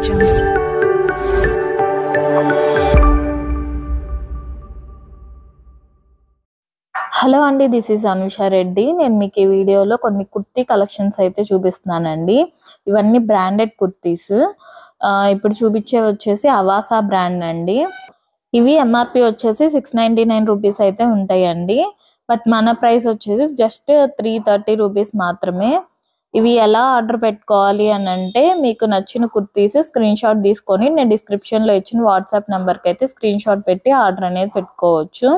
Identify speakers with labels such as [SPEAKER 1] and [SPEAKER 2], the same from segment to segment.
[SPEAKER 1] Jungle. Hello అండి, this is Anusha Reddy. నేను మీకు ఈ వీడియోలో కొన్ని కుర్తీ కలెక్షన్స్ అయితే చూపిస్తున్నానండి. ఇవన్నీ బ్రాండెడ్ కుర్తీస్. ఇప్పుడు చూపించే వచ్చేసి అవాసా బ్రాండ్ అండి. ఇవి ఎంఆర్పి వచ్చేసి 699 రూపీస్ అయితే ఉంటాయండి. బట్ మన ప్రైస్ వచ్చేసి జస్ట్ 330 రూపీస్ మాత్రమే. ఇవి ఎలా ఆర్డర్ పెట్టుకోవాలి అని అంటే, మీకు నచ్చిన కుర్తీస్ స్క్రీన్ షాట్ తీసుకొని నేను డిస్క్రిప్షన్లో ఇచ్చిన వాట్సాప్ నెంబర్కి అయితే స్క్రీన్ షాట్ పెట్టి ఆర్డర్ అనేది పెట్టుకోవచ్చు.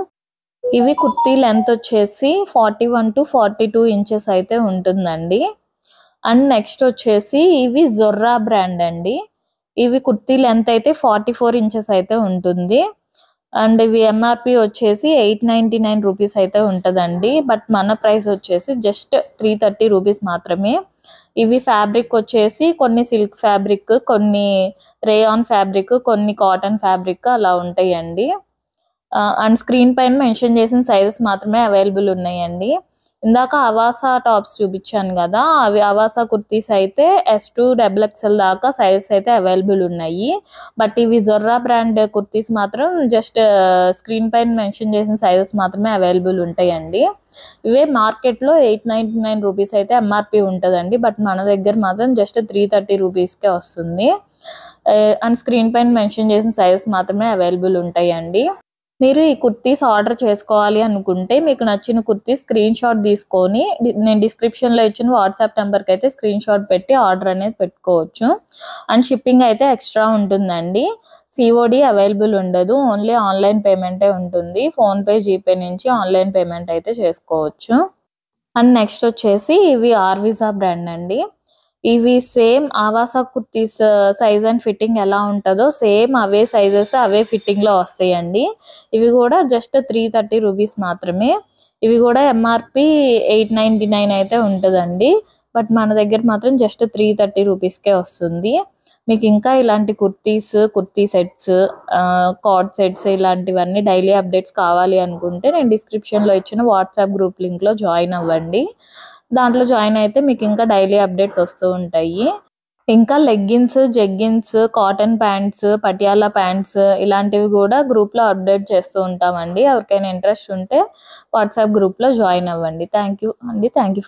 [SPEAKER 1] ఇవి కుర్తీ లెంత్ వచ్చేసి 41 to 42 ఇంచెస్ అయితే ఉంటుందండి. అండ్ నెక్స్ట్ వచ్చేసి ఇవి జొర్రా బ్రాండ్ అండి. ఇవి కుర్తీ లెంత్ అయితే 44 ఇంచెస్ అయితే ఉంటుంది. అండ్ ఇవి ఎంఆర్పి వచ్చేసి 899 రూపీస్ అయితే ఉంటుందండి. బట్ మన ప్రైస్ వచ్చేసి జస్ట్ 330 రూపీస్ మాత్రమే. ఇవి ఫ్యాబ్రిక్ వచ్చేసి కొన్ని సిల్క్ ఫ్యాబ్రిక్, కొన్ని రేయాన్ ఫ్యాబ్రిక్, కొన్ని కాటన్ ఫ్యాబ్రిక్ అలా ఉంటాయండి. అండ్ స్క్రీన్ పైన మెన్షన్ చేసిన సైజెస్ మాత్రమే అవైలబుల్ ఉన్నాయండి. ఇందాక అవాసా టాప్స్ చూపించాను కదా, అవి అవాసా కుర్తీస్ అయితే S2 XXL దాకా సైజెస్ అయితే అవైలబుల్ ఉన్నాయి. బట్ ఇవి జొర్రా బ్రాండ్ కుర్తీస్ మాత్రం జస్ట్ స్క్రీన్ పైన మెన్షన్ చేసిన సైజెస్ మాత్రమే అవైలబుల్ ఉంటాయండి. ఇవే మార్కెట్లో 899 రూపీస్ అయితే ఎంఆర్పి ఉంటుందండి. బట్ మన దగ్గర మాత్రం జస్ట్ 330 రూపీస్కే వస్తుంది. అండ్ స్క్రీన్ పైన మెన్షన్ చేసిన సైజెస్ మాత్రమే అవైలబుల్ ఉంటాయండి. మీరు ఈ కుర్తీస్ ఆర్డర్ చేసుకోవాలి అనుకుంటే మీకు నచ్చిన కుర్తీ స్క్రీన్ షాట్ తీసుకొని నేను డిస్క్రిప్షన్లో ఇచ్చిన వాట్సాప్ నెంబర్కి అయితే స్క్రీన్ షాట్ పెట్టి ఆర్డర్ అనేది పెట్టుకోవచ్చు. అండ్ షిప్పింగ్ అయితే ఎక్స్ట్రా ఉంటుందండి. సిఓడి అవైలబుల్ ఉండదు, ఓన్లీ ఆన్లైన్ పేమెంటే ఉంటుంది. ఫోన్పే, జీపే నుంచి ఆన్లైన్ పేమెంట్ అయితే చేసుకోవచ్చు. అండ్ నెక్స్ట్ వచ్చేసి ఇవి ఆర్విజా బ్రాండ్ అండి. ఇవి same Avaasa kurtis size and fitting ఎలా ఉంటుందో సేమ్ అవే సైజెస్ అవే ఫిట్టింగ్లో వస్తాయండి. ఇవి కూడా జస్ట్ 330 రూపీస్ మాత్రమే. ఇవి కూడా ఎంఆర్పి 899 అయితే ఉంటుందండి. బట్ మన దగ్గర మాత్రం జస్ట్ 330 రూపీస్కే వస్తుంది. మీకు ఇంకా ఇలాంటి కుర్తీ సెట్స్, కార్డ్ సెట్స్ ఇలాంటివన్నీ డైలీ అప్డేట్స్ కావాలి అనుకుంటే నేను డిస్క్రిప్షన్లో ఇచ్చిన వాట్సాప్ గ్రూప్ లింక్లో జాయిన్ అవ్వండి. దాంట్లో జాయిన్ అయితే మీకు ఇంకా డైలీ అప్డేట్స్ వస్తూ ఉంటాయి. ఇంకా leggings, jeggings, cotton pants, Patiala pants ఇలాంటివి కూడా గ్రూప్లో అప్డేట్ చేస్తూ ఉంటామండి. ఎవరికైనా ఇంట్రెస్ట్ ఉంటే వాట్సాప్ గ్రూప్లో జాయిన్ అవ్వండి. థ్యాంక్ యూ అండి. Thank you.